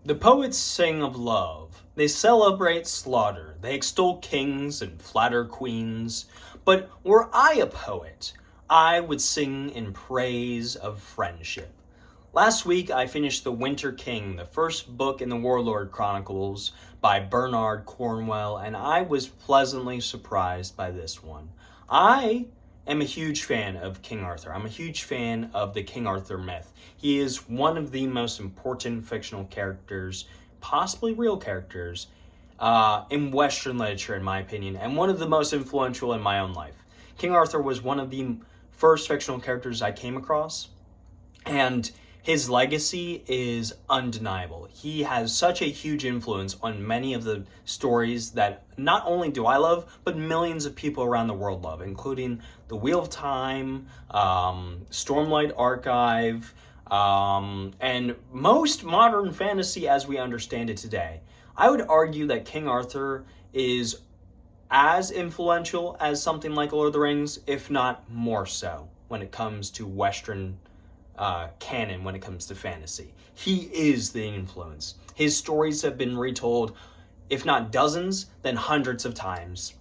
The poets sing of love, they celebrate slaughter, they extol kings and flatter queens. But were I a poet, I would sing in praise of friendship. Last week I finished The Winter King, the first book in the Warlord Chronicles by Bernard Cornwell, and I was pleasantly surprised by this one. I am a huge fan of King Arthur. I'm a huge fan of the King Arthur myth. He is one of the most important fictional characters, possibly real characters, in Western literature, in my opinion, and one of the most influential in my own life. King Arthur was one of the first fictional characters I came across, and his legacy is undeniable. He has such a huge influence on many of the stories that not only do I love, but millions of people around the world love, including The Wheel of Time, Stormlight Archive, and most modern fantasy as we understand it today. I would argue that King Arthur is as influential as something like Lord of the Rings, if not more so, when it comes to Western canon, when it comes to fantasy. He is the influence. His stories have been retold, if not dozens, then hundreds of times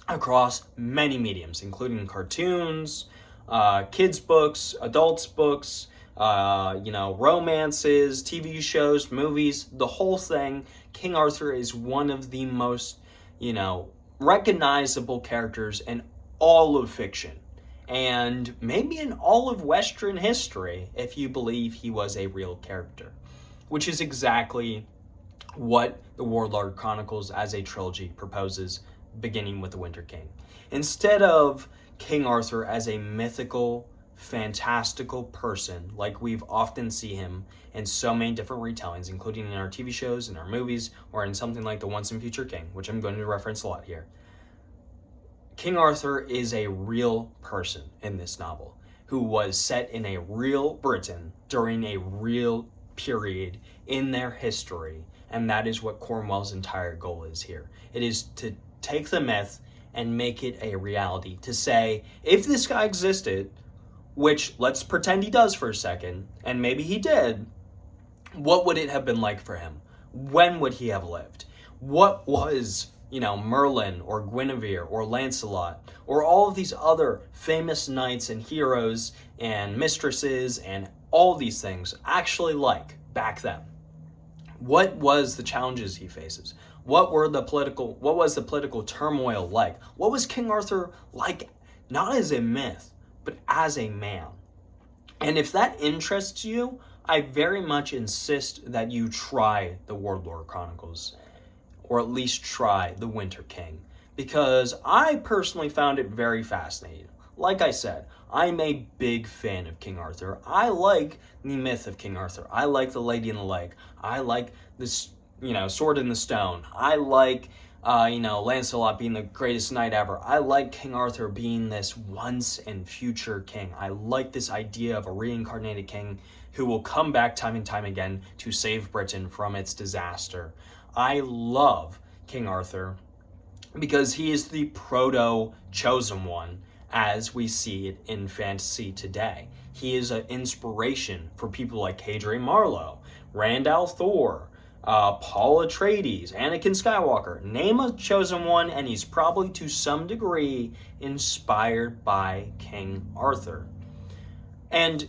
across many mediums, including cartoons, kids' books, adults' books, romances, TV shows, movies, the whole thing. King Arthur is one of the most, recognizable characters in all of fiction, and maybe in all of Western history, if you believe he was a real character, which is exactly what the Warlord Chronicles as a trilogy proposes, beginning with the Winter King. Instead of King Arthur as a mythical, fantastical person, like we've often see him in so many different retellings, including in our TV shows, in our movies, or in something like The Once and Future King, which I'm going to reference a lot here. King Arthur is a real person in this novel who was set in a real Britain during a real period in their history, and that is what Cornwell's entire goal is here. It is to take the myth and make it a reality, to say, if this guy existed, which let's pretend he does for a second, and maybe he did, what would it have been like for him? When would he have lived? What was Merlin or Guinevere or Lancelot or all of these other famous knights and heroes and mistresses and all these things actually like back then? What was the challenges he faces? What was the political turmoil like? What was King Arthur like, not as a myth, but as a man? And if that interests you, I very much insist that you try the Warlord Chronicles, or at least try The Winter King, because I personally found it very fascinating. Like I said, I'm a big fan of King Arthur. I like the myth of King Arthur. I like the Lady in the Lake. I like this, Sword in the Stone. I like, Lancelot being the greatest knight ever. I like King Arthur being this once and future king. I like this idea of a reincarnated king who will come back time and time again to save Britain from its disaster. I love King Arthur because he is the proto-chosen one as we see it in fantasy today. He is an inspiration for people like Hadrian Marlowe, Randall Thor, Paul Atreides, Anakin Skywalker. Name a chosen one, and he's probably to some degree inspired by King Arthur. And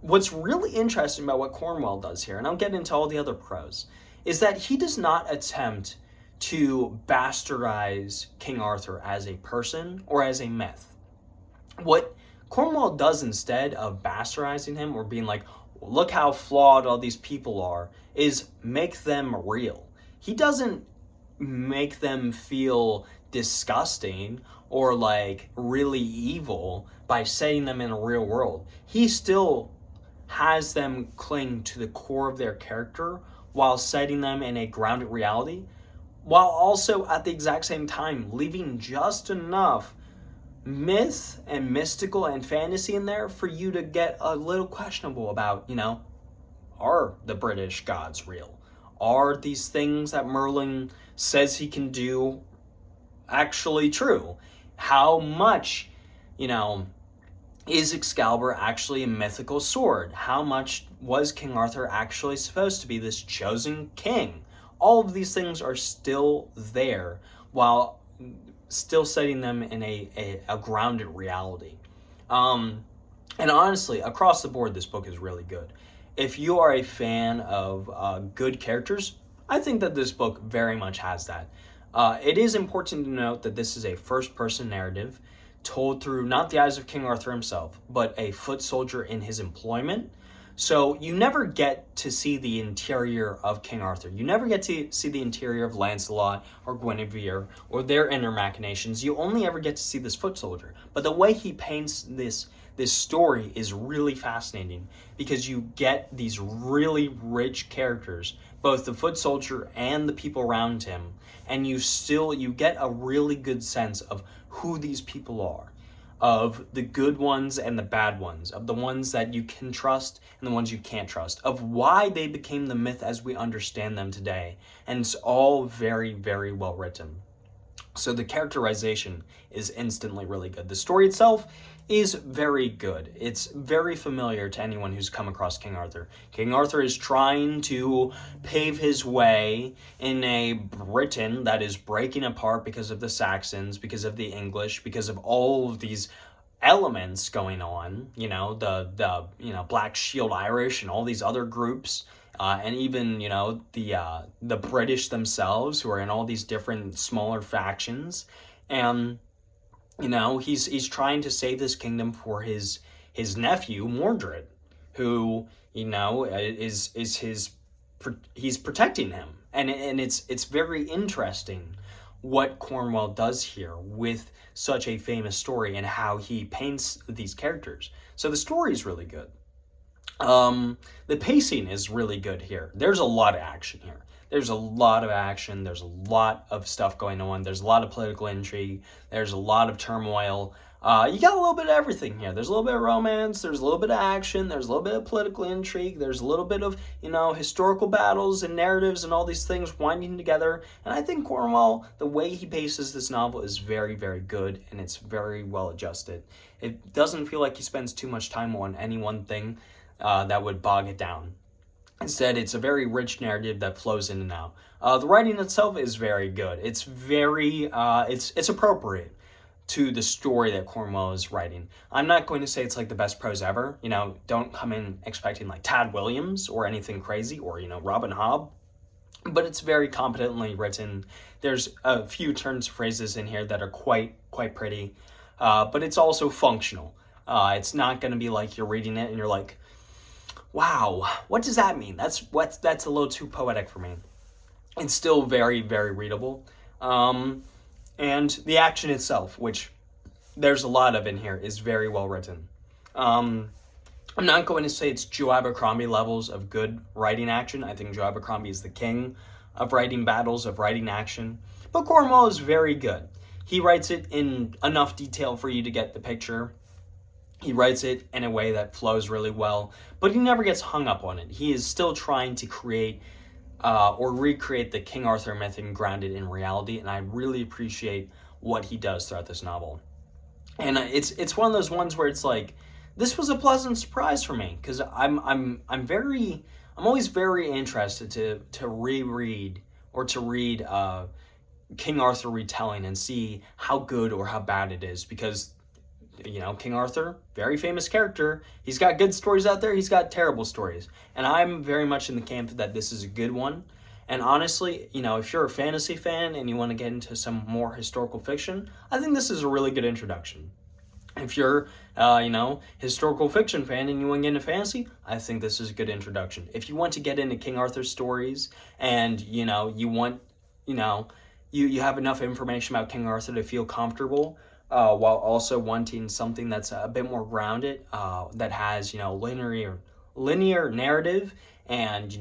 what's really interesting about what Cornwell does here, and I'll get into all the other pros, is that he does not attempt to bastardize King Arthur as a person or as a myth. What Cornwell does instead of bastardizing him or being like, look how flawed all these people are, is make them real. He doesn't make them feel disgusting or like really evil by setting them in a real world. He still has them cling to the core of their character while setting them in a grounded reality, while also at the exact same time leaving just enough myth and mystical and fantasy in there for you to get a little questionable about, are the British gods real? Are these things that Merlin says he can do actually true? How much, is Excalibur actually a mythical sword? How much was King Arthur actually supposed to be this chosen king? All of these things are still there while still setting them in a grounded reality. And honestly, across the board, this book is really good. If you are a fan of good characters, I think that this book very much has that. It is important to note that this is a first person narrative told through not the eyes of King Arthur himself, but a foot soldier in his employment. So you never get to see the interior of King Arthur. You never get to see the interior of Lancelot or Guinevere or their inner machinations. You only ever get to see this foot soldier. But the way he paints this story is really fascinating because you get these really rich characters, both the foot soldier and the people around him, and you get a really good sense of who these people are, of the good ones and the bad ones, of the ones that you can trust and the ones you can't trust, of why they became the myth as we understand them today. And it's all very, very well written. So the characterization is instantly really good. The story itself is very good. It's very familiar to anyone who's come across King Arthur. King Arthur is trying to pave his way in a Britain that is breaking apart because of the Saxons, because of the English, because of all of these elements going on, the Black Shield Irish and all these other groups, and even the British themselves, who are in all these different smaller factions. And he's trying to save this kingdom for his nephew Mordred, who is he's protecting him. And it's very interesting what Cornwell does here with such a famous story and how he paints these characters. So the story is really good. The pacing is really good here. There's a lot of action here. There's a lot of action. There's a lot of stuff going on. There's a lot of political intrigue. There's a lot of turmoil. You got a little bit of everything here. There's a little bit of romance. There's a little bit of action. There's a little bit of political intrigue. There's a little bit of, historical battles and narratives and all these things winding together. And I think Cornwell, the way he paces this novel is very, very good, and it's very well adjusted. It doesn't feel like he spends too much time on any one thing that would bog it down. Instead, it's a very rich narrative that flows in and out. The writing itself is very good. It's very, it's appropriate to the story that Cornwell is writing. I'm not going to say it's like the best prose ever. Don't come in expecting like Tad Williams or anything crazy or, Robin Hobb. But it's very competently written. There's a few turns of phrases in here that are quite pretty. But it's also functional. It's not going to be like you're reading it and you're like, wow, what does that mean? That's a little too poetic for me. It's still very, very readable. And the action itself, which there's a lot of in here, is very well written. I'm not going to say it's Joe Abercrombie levels of good writing action. I think Joe Abercrombie is the king of writing battles, of writing action. But Cornwell is very good. He writes it in enough detail for you to get the picture. He writes it in a way that flows really well, but he never gets hung up on it. He is still trying to create or recreate the King Arthur myth and ground it in reality, and I really appreciate what he does throughout this novel. And it's one of those ones where it's like, this was a pleasant surprise for me, because I'm always very interested to reread or to read King Arthur retelling and see how good or how bad it is, because King Arthur, very famous character. He's got good stories out there. He's got terrible stories. And I'm very much in the camp that this is a good one. And honestly, if you're a fantasy fan and you want to get into some more historical fiction, I think this is a really good introduction. If you're, historical fiction fan and you want to get into fantasy, I think this is a good introduction. If you want to get into King Arthur stories and, you want, you have enough information about King Arthur to feel comfortable, while also wanting something that's a bit more grounded, that has, linear narrative and,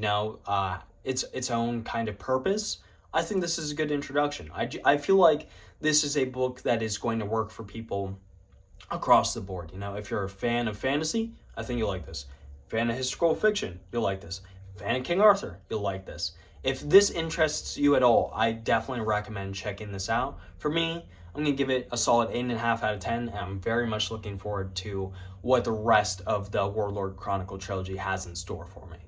its own kind of purpose, I think this is a good introduction. I feel like this is a book that is going to work for people across the board. If you're a fan of fantasy, I think you'll like this. Fan of historical fiction, you'll like this. Fan of King Arthur, you'll like this. If this interests you at all, I definitely recommend checking this out. For me, I'm going to give it a solid 8.5 out of 10, and I'm very much looking forward to what the rest of the Warlord Chronicle trilogy has in store for me.